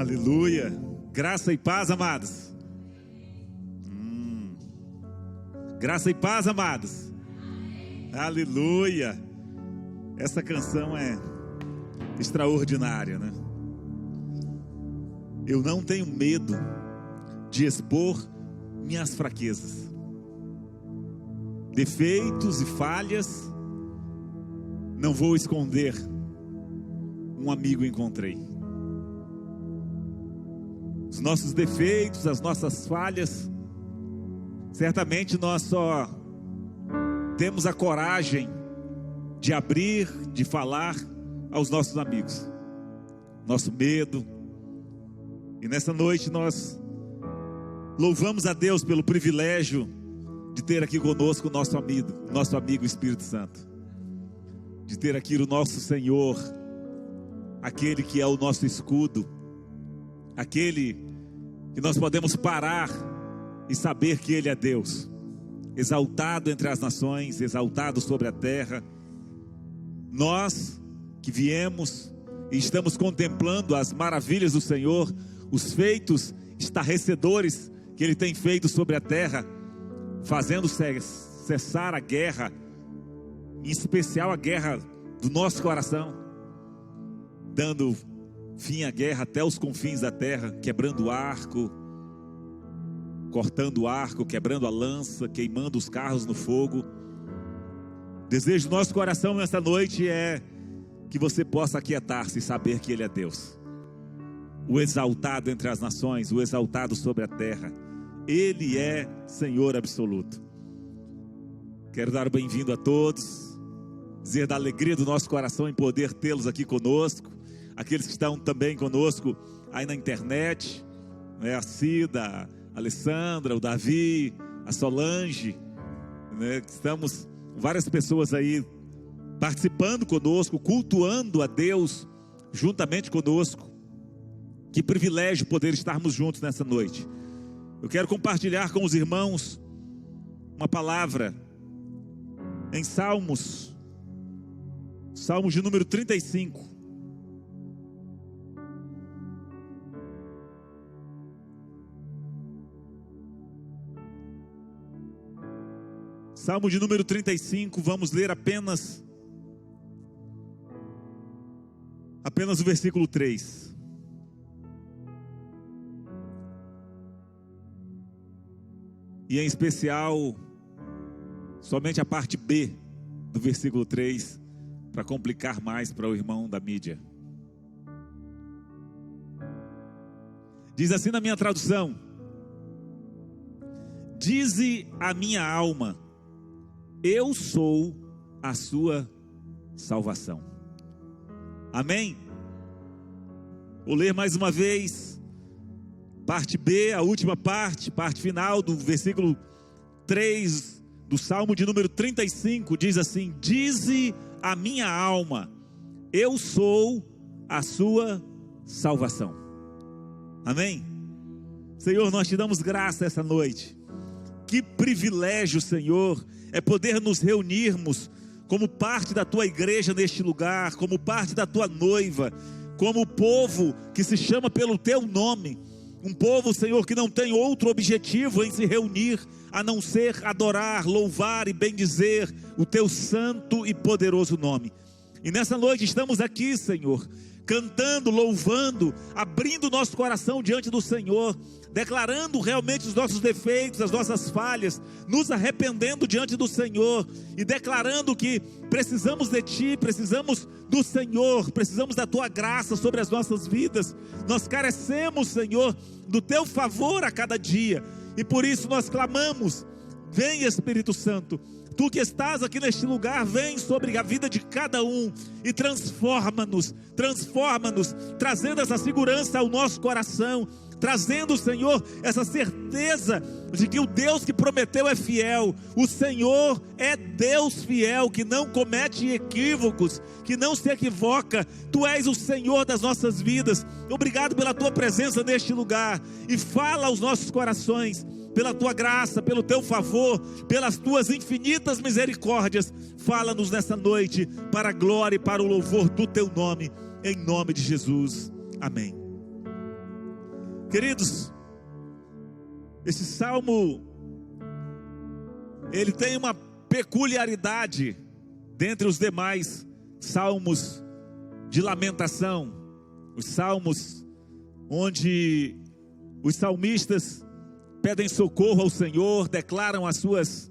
Aleluia. Graça e paz, amados. Graça e paz, amados. Aleluia. Essa canção é extraordinária, né? Eu não tenho medo de expor minhas fraquezas, defeitos e falhas. Não vou esconder. Um amigo encontrei. Os nossos defeitos, as nossas falhas, certamente nós só temos a coragem de abrir, de falar aos nossos amigos, nosso medo. E nessa noite nós louvamos a Deus pelo privilégio de ter aqui conosco o nosso amigo Espírito Santo, de ter aqui o nosso Senhor, aquele que é o nosso escudo, aquele que nós podemos parar e saber que Ele é Deus, exaltado entre as nações, exaltado sobre a terra. Nós que viemos e estamos contemplando as maravilhas do Senhor, os feitos estarrecedores que Ele tem feito sobre a terra, fazendo cessar a guerra, em especial a guerra do nosso coração, dando fim à guerra até os confins da terra, quebrando o arco, cortando o arco, quebrando a lança, queimando os carros no fogo. Desejo do nosso coração nesta noite é que você possa aquietar-se e saber que Ele é Deus, o exaltado entre as nações, o exaltado sobre a terra. Ele é Senhor absoluto. Quero dar o bem-vindo a todos, dizer da alegria do nosso coração em poder tê-los aqui conosco, aqueles que estão também conosco aí na internet, né? A Cida, a Alessandra, o Davi, a Solange, né? Estamos várias pessoas aí participando conosco, cultuando a Deus juntamente conosco. Que privilégio poder estarmos juntos nessa noite. Eu quero compartilhar com os irmãos uma palavra em Salmos de número 35. Salmo de número 35, vamos ler apenas o versículo 3. E em especial, somente a parte B do versículo 3, para complicar mais para o irmão da mídia. Diz assim na minha tradução: dize a minha alma, eu sou a sua salvação. Amém? Vou ler mais uma vez, parte B, a última parte final do versículo 3 do Salmo de número 35, diz assim: dize a minha alma, eu sou a sua salvação. Amém? Senhor, nós te damos graça essa noite. Que privilégio, Senhor, é poder nos reunirmos como parte da tua igreja neste lugar, como parte da tua noiva, como povo que se chama pelo teu nome, um povo, Senhor, que não tem outro objetivo em se reunir, a não ser adorar, louvar e bendizer o teu santo e poderoso nome. E nessa noite estamos aqui, Senhor, cantando, louvando, abrindo nosso coração diante do Senhor, declarando realmente os nossos defeitos, as nossas falhas, nos arrependendo diante do Senhor e declarando que precisamos de Ti, precisamos do Senhor, precisamos da Tua graça sobre as nossas vidas. Nós carecemos, Senhor, do Teu favor a cada dia, e por isso nós clamamos: vem, Espírito Santo, Tu que estás aqui neste lugar, vem sobre a vida de cada um e transforma-nos, trazendo essa segurança ao nosso coração, trazendo, Senhor, essa certeza de que o Deus que prometeu é fiel. O Senhor é Deus fiel, que não comete equívocos, que não se equivoca. Tu és o Senhor das nossas vidas. Obrigado pela Tua presença neste lugar, e fala aos nossos corações, pela Tua graça, pelo Teu favor, pelas Tuas infinitas misericórdias. Fala-nos nessa noite, para a glória e para o louvor do Teu nome, em nome de Jesus, amém. Queridos, esse salmo, ele tem uma peculiaridade dentre os demais salmos de lamentação, os salmos onde os salmistas pedem socorro ao Senhor, declaram as suas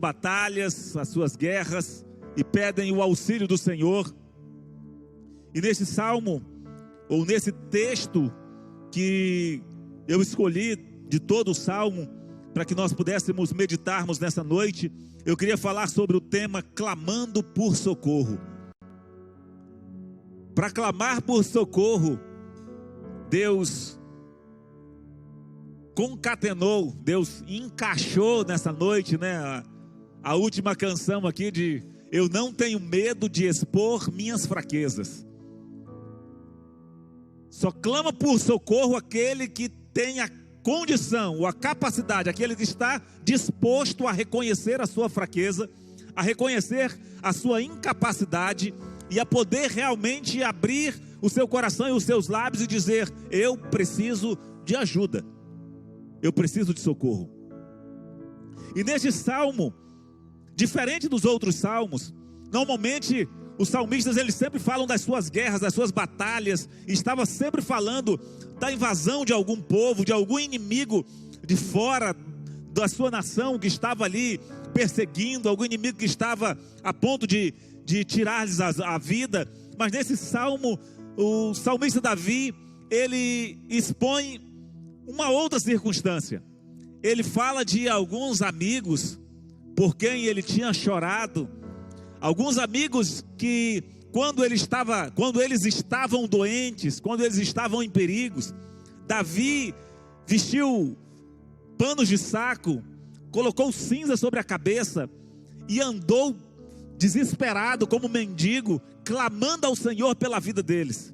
batalhas, as suas guerras, e pedem o auxílio do Senhor. E nesse salmo, ou nesse texto que eu escolhi de todo o salmo, para que nós pudéssemos meditarmos nessa noite, eu queria falar sobre o tema clamando por socorro. Para clamar por socorro, Deus concatenou, Deus encaixou nessa noite, né, a última canção aqui de eu não tenho medo de expor minhas fraquezas. Só clama por socorro aquele que tem a condição ou a capacidade, aquele que está disposto a reconhecer a sua fraqueza, a reconhecer a sua incapacidade e a poder realmente abrir o seu coração e os seus lábios e dizer: eu preciso de ajuda, eu preciso de socorro. E neste salmo, diferente dos outros salmos, normalmente os salmistas eles sempre falam das suas guerras, das suas batalhas, e estava sempre falando da invasão de algum povo, de algum inimigo de fora da sua nação que estava ali perseguindo, algum inimigo que estava a ponto de tirar-lhes a vida. Mas nesse salmo, o salmista Davi, ele expõe uma outra circunstância. Ele fala de alguns amigos por quem ele tinha chorado, alguns amigos que quando eles estavam doentes, quando eles estavam em perigos, Davi vestiu panos de saco, colocou cinza sobre a cabeça e andou desesperado como mendigo, clamando ao Senhor pela vida deles.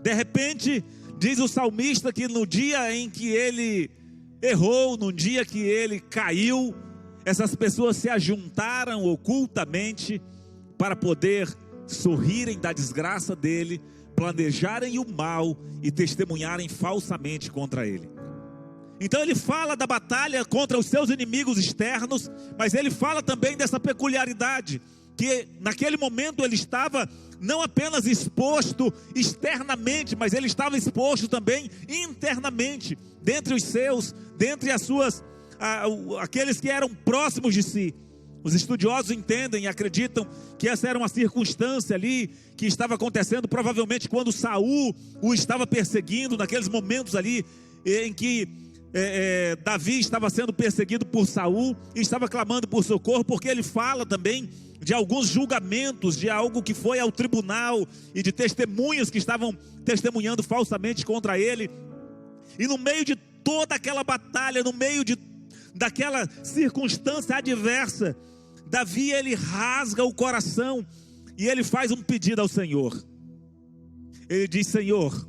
De repente, diz o salmista que no dia em que ele errou, no dia que ele caiu, essas pessoas se ajuntaram ocultamente para poder sorrirem da desgraça dele, planejarem o mal e testemunharem falsamente contra ele. Então ele fala da batalha contra os seus inimigos externos, mas ele fala também dessa peculiaridade, que naquele momento ele estava não apenas exposto externamente, mas ele estava exposto também internamente, dentre os seus, dentre as suas, aqueles que eram próximos de si. Os estudiosos entendem e acreditam que essa era uma circunstância ali que estava acontecendo provavelmente quando Saul o estava perseguindo, naqueles momentos ali em que Davi estava sendo perseguido por Saul e estava clamando por socorro, porque ele fala também de alguns julgamentos, de algo que foi ao tribunal e de testemunhas que estavam testemunhando falsamente contra ele. E no meio de toda aquela batalha, no meio daquela circunstância adversa, Davi ele rasga o coração e ele faz um pedido ao Senhor. Ele diz: Senhor,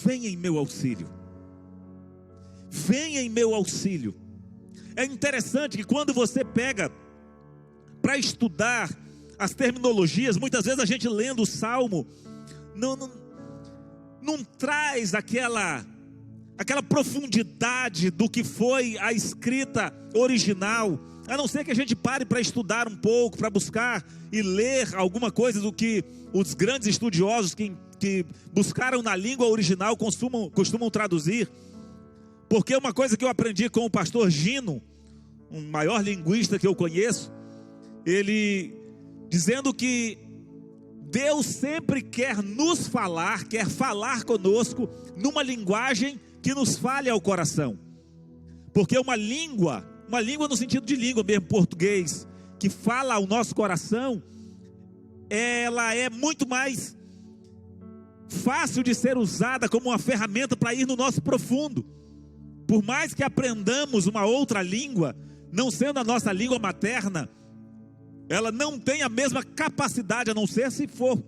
venha em meu auxílio. Venha em meu auxílio. É interessante que quando você pega para estudar as terminologias, muitas vezes a gente lendo o Salmo não traz aquela profundidade do que foi a escrita original, a não ser que a gente pare para estudar um pouco, para buscar e ler alguma coisa do que os grandes estudiosos que buscaram na língua original costumam traduzir. Porque uma coisa que eu aprendi com o pastor Gino, um maior linguista que eu conheço, ele dizendo que Deus sempre quer nos falar, quer falar conosco numa linguagem que nos fale ao coração. Porque uma língua no sentido de língua mesmo, português, que fala ao nosso coração, ela é muito mais fácil de ser usada como uma ferramenta para ir no nosso profundo. Por mais que aprendamos uma outra língua, não sendo a nossa língua materna, ela não tem a mesma capacidade, a não ser se for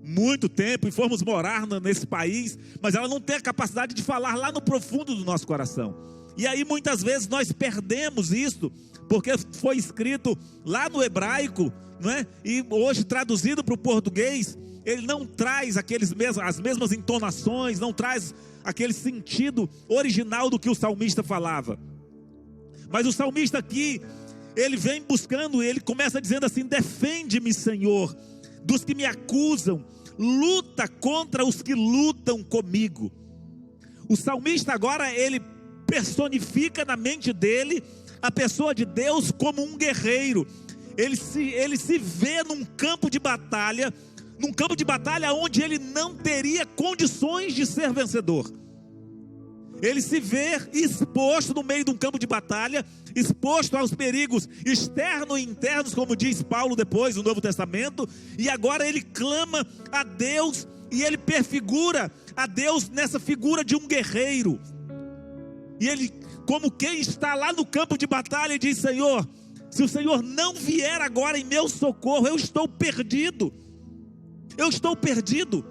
muito tempo e formos morar nesse país, mas ela não tem a capacidade de falar lá no profundo do nosso coração. E aí muitas vezes nós perdemos isso, porque foi escrito lá no hebraico, não é? E hoje traduzido para o português, ele não traz as mesmas entonações, não traz aquele sentido original do que o salmista falava. Mas o salmista aqui, ele vem buscando, ele começa dizendo assim: defende-me, Senhor, dos que me acusam, luta contra os que lutam comigo. O salmista agora, ele personifica na mente dele a pessoa de Deus como um guerreiro. Ele se vê num campo de batalha onde ele não teria condições de ser vencedor. Ele se vê exposto no meio de um campo de batalha, exposto aos perigos externos e internos, como diz Paulo depois no Novo Testamento, e agora ele clama a Deus, e ele perfigura a Deus nessa figura de um guerreiro. E ele, como quem está lá no campo de batalha, diz: Senhor, se o Senhor não vier agora em meu socorro, eu estou perdido. Eu estou perdido.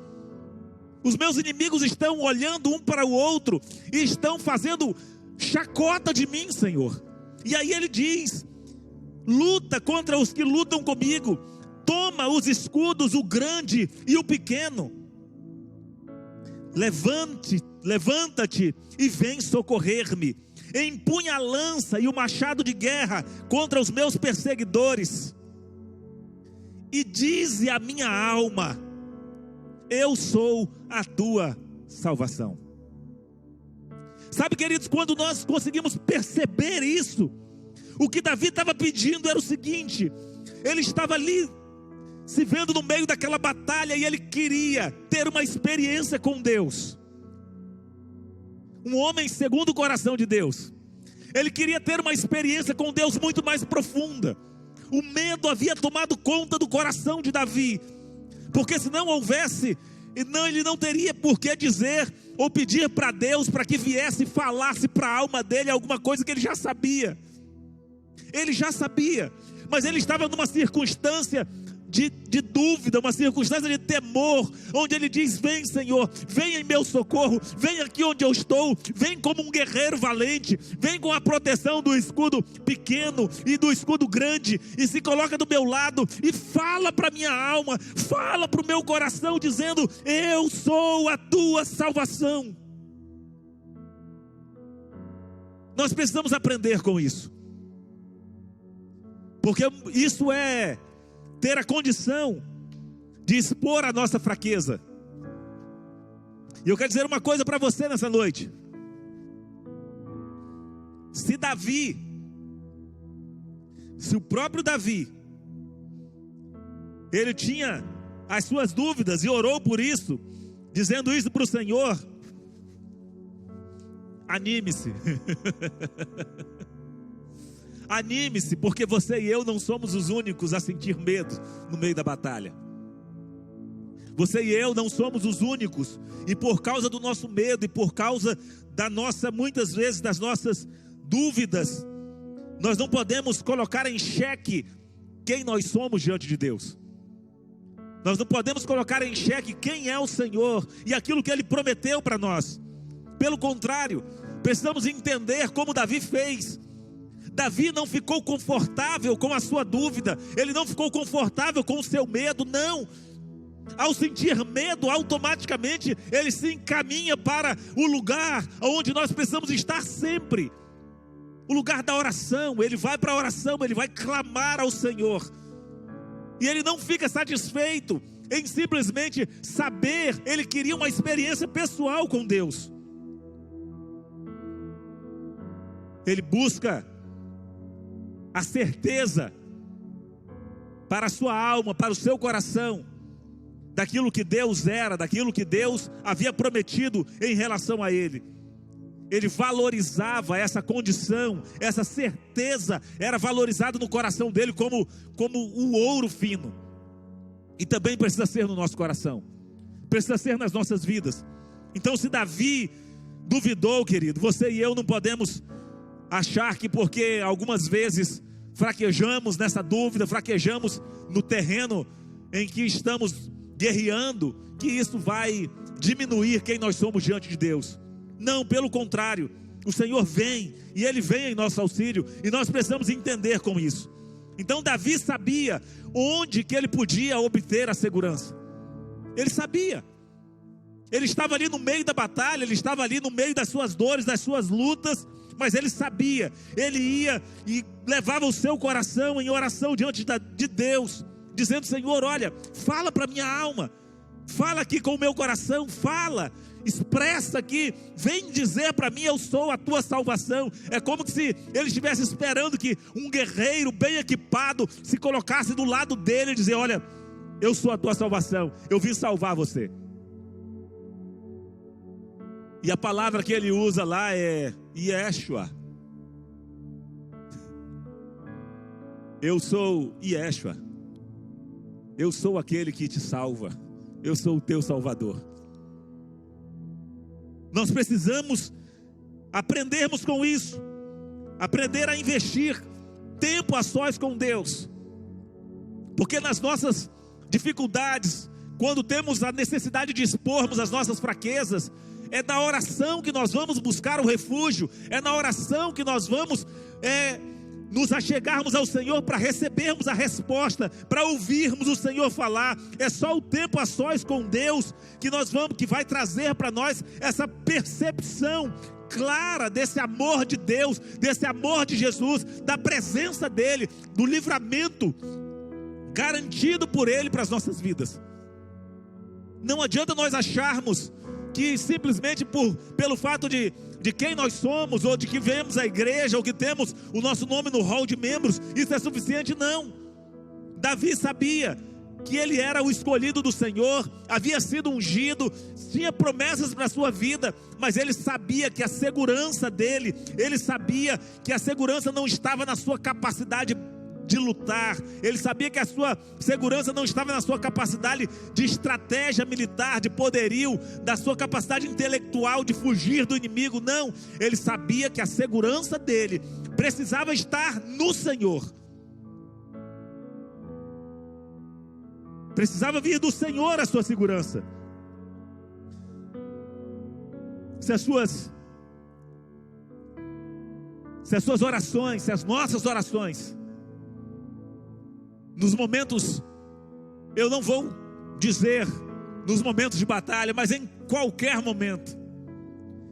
Os meus inimigos estão olhando um para o outro e estão fazendo chacota de mim, Senhor. E aí ele diz: luta contra os que lutam comigo, toma os escudos, o grande e o pequeno. Levanta-te e vem socorrer-me. Empunha a lança e o machado de guerra contra os meus perseguidores. E dize a minha alma: eu sou a tua salvação. Sabe, queridos, quando nós conseguimos perceber isso, o que Davi estava pedindo era o seguinte: ele estava ali se vendo no meio daquela batalha e ele queria ter uma experiência com Deus. Um homem segundo o coração de Deus. Ele queria ter uma experiência com Deus muito mais profunda. O medo havia tomado conta do coração de Davi, porque se não houvesse, ele não teria por que dizer ou pedir para Deus para que viesse e falasse para a alma dele alguma coisa que ele já sabia. Ele já sabia, mas ele estava numa circunstância de dúvida, uma circunstância de temor, onde ele diz: vem, Senhor, vem em meu socorro, vem aqui onde eu estou, vem como um guerreiro valente, vem com a proteção do escudo pequeno e do escudo grande, e se coloca do meu lado, e fala para minha alma, fala para o meu coração, dizendo: eu sou a tua salvação. Nós precisamos aprender com isso, porque isso é ter a condição de expor a nossa fraqueza. E eu quero dizer uma coisa para você nessa noite: se o próprio Davi, ele tinha as suas dúvidas e orou por isso, dizendo isso para o Senhor, anime-se. Anime-se, porque você e eu não somos os únicos a sentir medo no meio da batalha. Você e eu não somos os únicos, e por causa do nosso medo, e por causa muitas vezes das nossas dúvidas, nós não podemos colocar em xeque quem nós somos diante de Deus. Nós não podemos colocar em xeque quem é o Senhor e aquilo que Ele prometeu para nós. Pelo contrário, precisamos entender como Davi fez. Davi não ficou confortável com a sua dúvida, ele não ficou confortável com o seu medo, não. Ao sentir medo, automaticamente ele se encaminha para o lugar onde nós precisamos estar sempre, o lugar da oração. Ele vai para a oração, ele vai clamar ao Senhor, e ele não fica satisfeito em simplesmente saber, ele queria uma experiência pessoal com Deus. Ele busca a certeza para a sua alma, para o seu coração, daquilo que Deus era, daquilo que Deus havia prometido em relação a ele. Ele valorizava essa condição, essa certeza era valorizada no coração dele como o ouro fino. E também precisa ser no nosso coração, precisa ser nas nossas vidas. Então, se Davi duvidou, querido, você e eu não podemos achar que porque algumas vezes fraquejamos nessa dúvida, fraquejamos no terreno em que estamos guerreando, que isso vai diminuir quem nós somos diante de Deus. Não, pelo contrário, o Senhor vem, e Ele vem em nosso auxílio, e nós precisamos entender com isso. Então Davi sabia onde que ele podia obter a segurança. Ele sabia. Ele estava ali no meio da batalha, ele estava ali no meio das suas dores, das suas lutas, mas ele sabia. Ele ia e levava o seu coração em oração diante de Deus, dizendo: Senhor, olha, fala para minha alma, fala aqui com o meu coração, fala, expressa aqui, vem dizer para mim: eu sou a tua salvação. É como se ele estivesse esperando que um guerreiro bem equipado se colocasse do lado dele e dizer: olha, eu sou a tua salvação, eu vim salvar você. E a palavra que ele usa lá é Yeshua. Eu sou Yeshua. Eu sou aquele que te salva. Eu sou o teu Salvador. Nós precisamos aprendermos com isso. Aprender a investir tempo a sós com Deus. Porque nas nossas dificuldades, quando temos a necessidade de expormos as nossas fraquezas, é na oração que nós vamos buscar o refúgio, é na oração que nós vamos nos achegarmos ao Senhor para recebermos a resposta, para ouvirmos o Senhor falar. É só o tempo a sós com Deus que vai trazer para nós essa percepção clara desse amor de Deus, desse amor de Jesus, da presença dele, do livramento garantido por ele para as nossas vidas. Não adianta nós acharmos que simplesmente pelo fato de quem nós somos, ou de que viemos à igreja, ou que temos o nosso nome no hall de membros, isso é suficiente. Não. Davi sabia que ele era o escolhido do Senhor, havia sido ungido, tinha promessas para a sua vida, mas ele sabia que a segurança dele, ele sabia que a segurança não estava na sua capacidade de lutar, ele sabia que a sua segurança não estava na sua capacidade de estratégia militar, de poderio, da sua capacidade intelectual de fugir do inimigo. Não, ele sabia que a segurança dele precisava estar no Senhor, precisava vir do Senhor a sua segurança. Se as suas orações, se as nossas orações, nos momentos, eu não vou dizer nos momentos de batalha, mas em qualquer momento,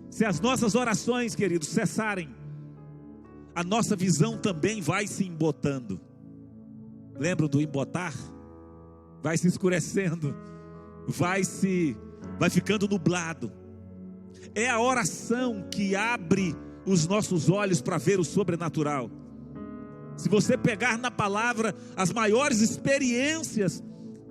se as nossas orações, queridos, cessarem, a nossa visão também vai se embotando. Lembram do embotar? Vai se escurecendo, vai ficando nublado. É a oração que abre os nossos olhos para ver o sobrenatural. Se você pegar na palavra, as maiores experiências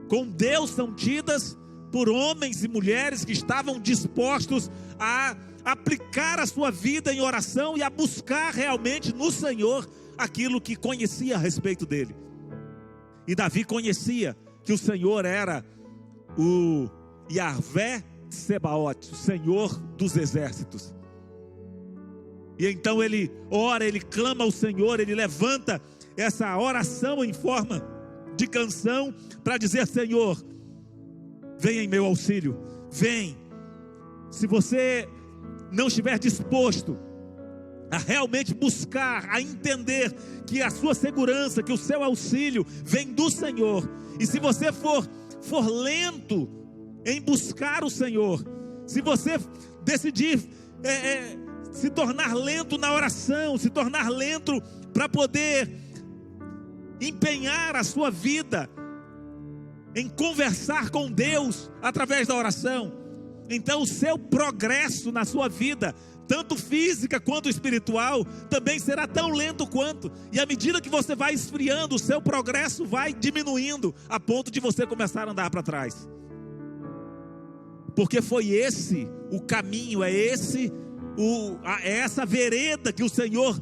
com Deus são tidas por homens e mulheres que estavam dispostos a aplicar a sua vida em oração e a buscar realmente no Senhor aquilo que conhecia a respeito dele. E Davi conhecia que o Senhor era o Yahvé Sebaot, o Senhor dos exércitos. E então ele ora, ele clama ao Senhor, ele levanta essa oração em forma de canção para dizer: Senhor, vem em meu auxílio, vem. Se você não estiver disposto a realmente buscar, a entender que a sua segurança, que o seu auxílio vem do Senhor, e se você for lento em buscar o Senhor, se você decidir se tornar lento na oração, se tornar lento para poder empenhar a sua vida em conversar com Deus através da oração, então o seu progresso na sua vida, tanto física quanto espiritual, também será tão lento quanto. E à medida que você vai esfriando, o seu progresso vai diminuindo, a ponto de você começar a andar para trás. Porque foi esse o caminho, é essa vereda que o Senhor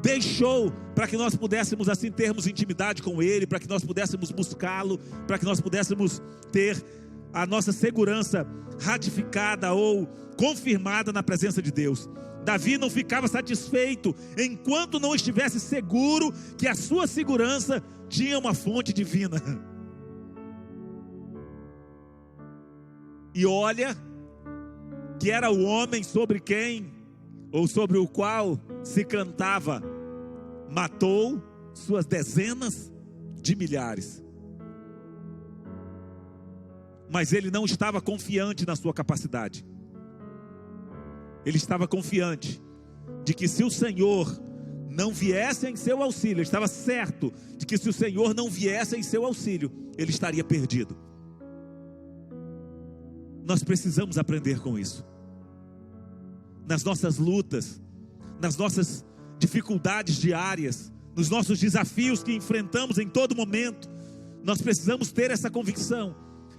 deixou para que nós pudéssemos assim termos intimidade com Ele, para que nós pudéssemos buscá-lo, para que nós pudéssemos ter a nossa segurança ratificada ou confirmada na presença de Deus. Davi não ficava satisfeito enquanto não estivesse seguro que a sua segurança tinha uma fonte divina. E olha que era o homem sobre quem, ou sobre o qual se cantava: matou suas dezenas de milhares. Mas ele não estava confiante na sua capacidade. Ele estava confiante de que se o Senhor não viesse em seu auxílio, ele estava certo de que se o Senhor não viesse em seu auxílio, ele estaria perdido. Nós precisamos aprender com isso. Nas nossas lutas, nas nossas dificuldades diárias, nos nossos desafios que enfrentamos em todo momento, nós precisamos ter essa convicção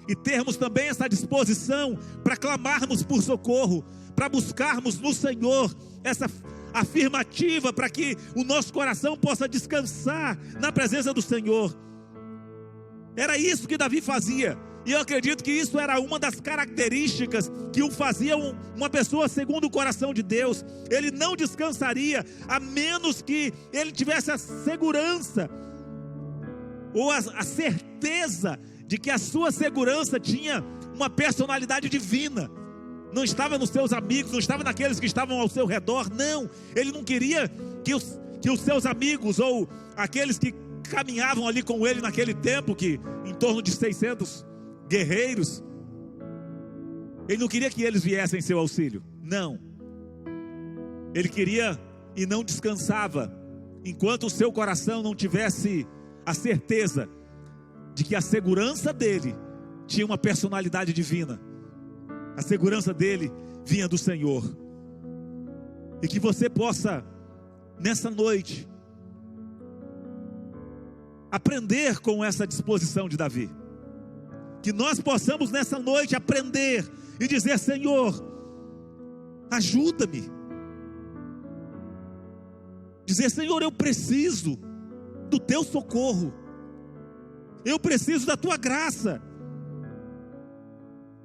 e termos também essa disposição para clamarmos por socorro, para buscarmos no Senhor essa afirmativa para que o nosso coração possa descansar na presença do Senhor. Era isso que Davi fazia, e eu acredito que isso era uma das características que o fazia uma pessoa segundo o coração de Deus. Ele não descansaria a menos que ele tivesse a segurança ou a certeza de que a sua segurança tinha uma personalidade divina. Não estava nos seus amigos, não estava naqueles que estavam ao seu redor, não. Ele não queria que os seus amigos ou aqueles que caminhavam ali com ele naquele tempo, que em torno de 600 guerreiros, ele não queria que eles viessem em seu auxílio, não. Ele queria e não descansava enquanto o seu coração não tivesse a certeza de que a segurança dele tinha uma personalidade divina. A segurança dele vinha do Senhor. E que você possa, nessa noite, aprender com essa disposição de Davi. Que nós possamos nessa noite aprender e dizer: Senhor, ajuda-me. Dizer: Senhor, eu preciso do teu socorro. Eu preciso da tua graça.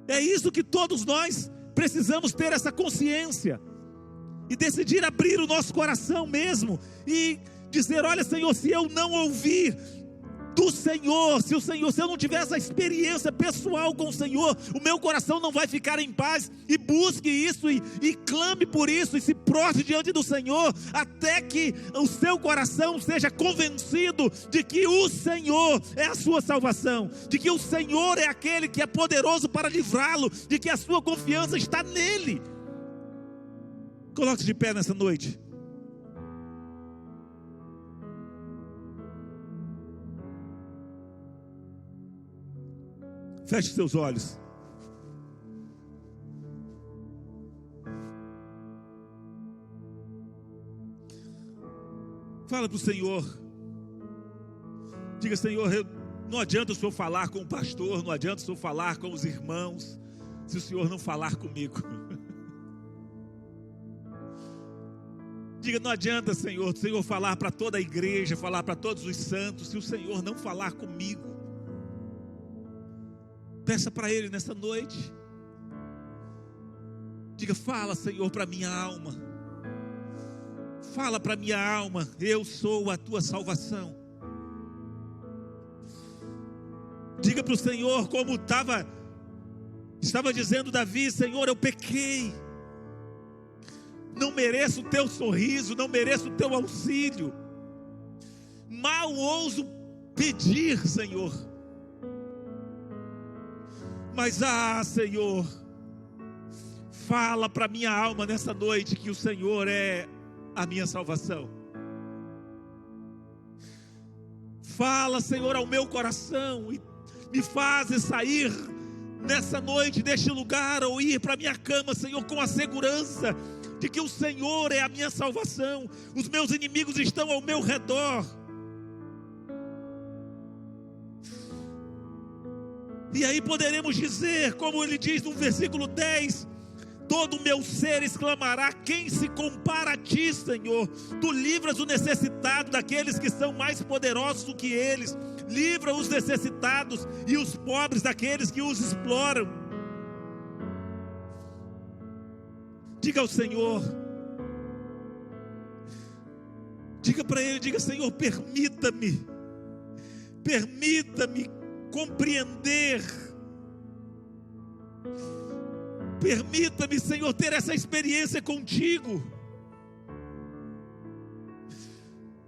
É isso que todos nós precisamos ter, essa consciência, e decidir abrir o nosso coração mesmo, e dizer: olha, Senhor, se eu não ouvir do Senhor, se eu não tiver essa experiência pessoal com o Senhor, o meu coração não vai ficar em paz. E busque isso, e clame por isso, e se prostre diante do Senhor, até que o seu coração seja convencido de que o Senhor é a sua salvação, de que o Senhor é aquele que é poderoso para livrá-lo, de que a sua confiança está nele. Coloque-se de pé nessa noite. Feche seus olhos. Fala para o Senhor. Diga: Senhor, não adianta o Senhor falar com o pastor, não adianta o Senhor falar com os irmãos, se o Senhor não falar comigo. Diga: não adianta, Senhor, o Senhor falar para toda a igreja, falar para todos os santos, se o Senhor não falar comigo. Peça para Ele nessa noite. Diga: fala, Senhor, para minha alma. Fala para minha alma: eu sou a tua salvação. Diga para o Senhor, como estava dizendo Davi: Senhor, eu pequei, não mereço o teu sorriso, não mereço o teu auxílio, mal ouso pedir, Senhor. Mas, Senhor, fala para minha alma nessa noite que o Senhor é a minha salvação. Fala, Senhor, ao meu coração e me faz sair nessa noite deste lugar, ou ir para minha cama, Senhor, com a segurança de que o Senhor é a minha salvação. Os meus inimigos estão ao meu redor. E aí poderemos dizer, como ele diz no versículo 10: todo o meu ser exclamará: quem se compara a ti, Senhor? Tu livras o necessitado daqueles que são mais poderosos do que eles. Livra os necessitados e os pobres daqueles que os exploram. Diga ao Senhor, diga para Ele, diga: Senhor, permita-me compreender, permita-me, Senhor, ter essa experiência contigo.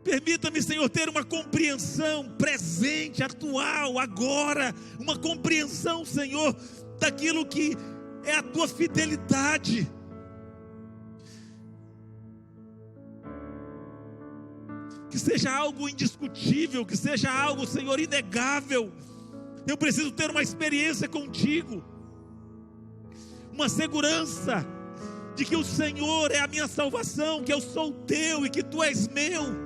Permita-me, Senhor, ter uma compreensão presente, atual, agora, uma compreensão, Senhor, daquilo que é a tua fidelidade. Que seja algo indiscutível, que seja algo, Senhor, inegável. Eu preciso ter uma experiência contigo, uma segurança de que o Senhor é a minha salvação, que eu sou teu e que tu és meu.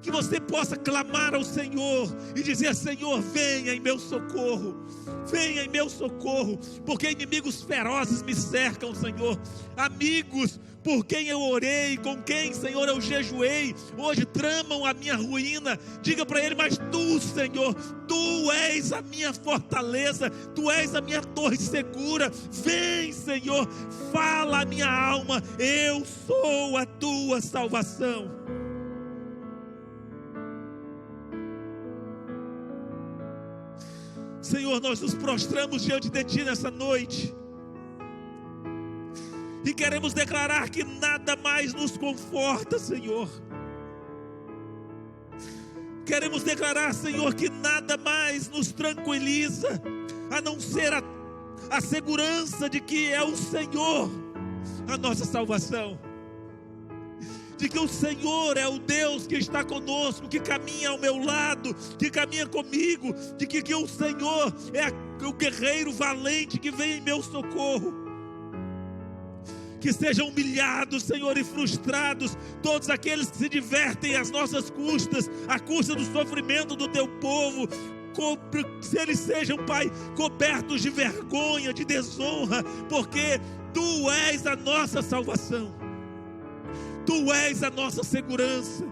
Que você possa clamar ao Senhor e dizer: Senhor, venha em meu socorro, venha em meu socorro, porque inimigos ferozes me cercam, Senhor. Amigos por quem eu orei, com quem, Senhor, eu jejuei, hoje tramam a minha ruína. Diga para ele: mas tu, Senhor, tu és a minha fortaleza, tu és a minha torre segura. Vem, Senhor, fala a minha alma, eu sou a tua salvação. Senhor, nós nos prostramos diante de Ti nessa noite e queremos declarar que nada mais nos conforta, Senhor. Queremos declarar, Senhor, que nada mais nos tranquiliza, a não ser a segurança de que é o Senhor a nossa salvação, de que o Senhor é o Deus que está conosco, que caminha ao meu lado, que caminha comigo, de que o Senhor é o guerreiro valente que vem em meu socorro. Que sejam humilhados, Senhor, e frustrados todos aqueles que se divertem às nossas custas, à custa do sofrimento do teu povo. Se eles sejam, Pai, cobertos de vergonha, de desonra, porque tu és a nossa salvação. Tu és a nossa segurança.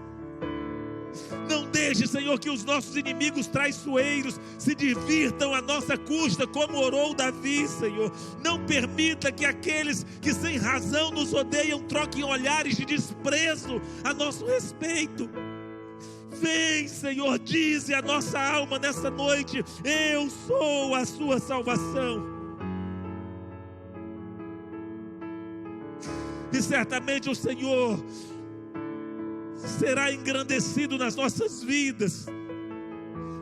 Não deixe, Senhor, que os nossos inimigos traiçoeiros se divirtam à nossa custa, como orou Davi, Senhor. Não permita que aqueles que sem razão nos odeiam troquem olhares de desprezo a nosso respeito. Vem, Senhor, dize a nossa alma nessa noite: eu sou a sua salvação. E certamente o Senhor será engrandecido nas nossas vidas,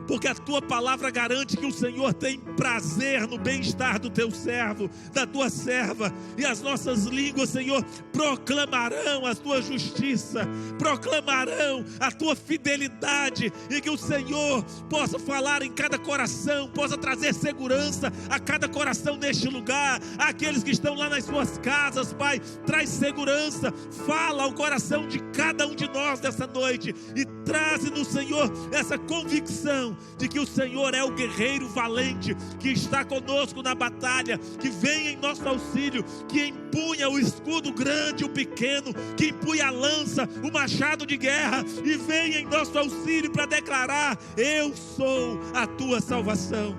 porque a tua palavra garante que o Senhor tem prazer no bem-estar do teu servo, da tua serva, e as nossas línguas, Senhor, proclamarão a tua justiça, proclamarão a tua fidelidade, e que o Senhor possa falar em cada coração, possa trazer segurança a cada coração neste lugar. Aqueles que estão lá nas suas casas, Pai, traz segurança, fala ao coração de cada um de nós nessa noite, e traze-nos, Senhor, essa convicção de que o Senhor é o guerreiro valente, que está conosco na batalha, que vem em nosso auxílio, que empunha o escudo grande e o pequeno, que empunha a lança, o machado de guerra, e vem em nosso auxílio para declarar: eu sou a tua salvação.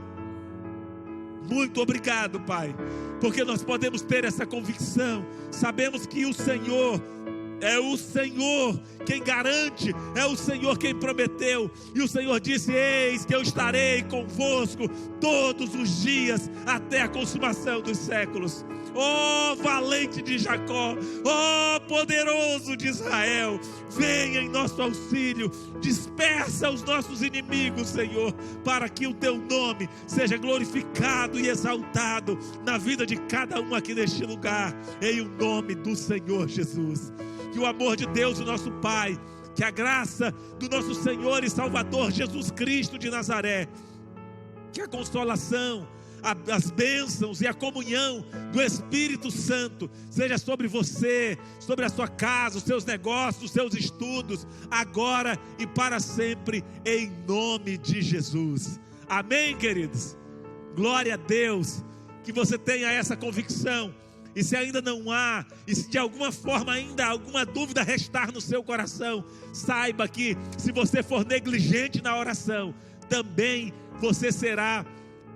Muito obrigado, Pai, porque nós podemos ter essa convicção. Sabemos que o Senhor é o Senhor quem garante, é o Senhor quem prometeu, e o Senhor disse: eis que eu estarei convosco todos os dias até a consumação dos séculos. Ó valente de Jacó, ó poderoso de Israel, venha em nosso auxílio, dispersa os nossos inimigos, Senhor, para que o teu nome seja glorificado e exaltado na vida de cada um aqui neste lugar, em o nome do Senhor Jesus. Que o amor de Deus, o nosso Pai, que a graça do nosso Senhor e Salvador Jesus Cristo de Nazaré, que a consolação, as bênçãos e a comunhão do Espírito Santo seja sobre você, sobre a sua casa, os seus negócios, os seus estudos, agora e para sempre, em nome de Jesus. Amém, queridos? Glória a Deus, que você tenha essa convicção. E se ainda não há, e se de alguma forma ainda alguma dúvida restar no seu coração, saiba que se você for negligente na oração, também você será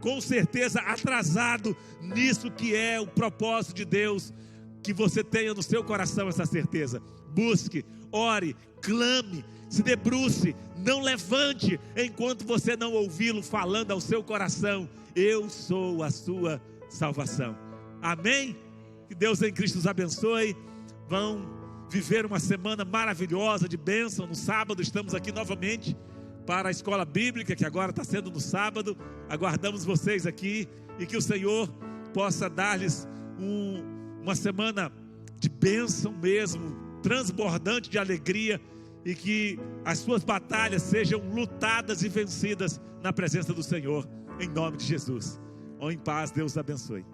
com certeza atrasado nisso que é o propósito de Deus. Que você tenha no seu coração essa certeza. Busque, ore, clame, se debruce, não levante enquanto você não ouvi-lo falando ao seu coração: eu sou a sua salvação. Amém? Que Deus em Cristo os abençoe. Vão viver uma semana maravilhosa de bênção. No sábado estamos aqui novamente para a escola bíblica, que agora está sendo no sábado. Aguardamos vocês aqui e que o Senhor possa dar-lhes uma semana de bênção mesmo, transbordante de alegria, e que as suas batalhas sejam lutadas e vencidas na presença do Senhor, em nome de Jesus. Em paz, Deus abençoe.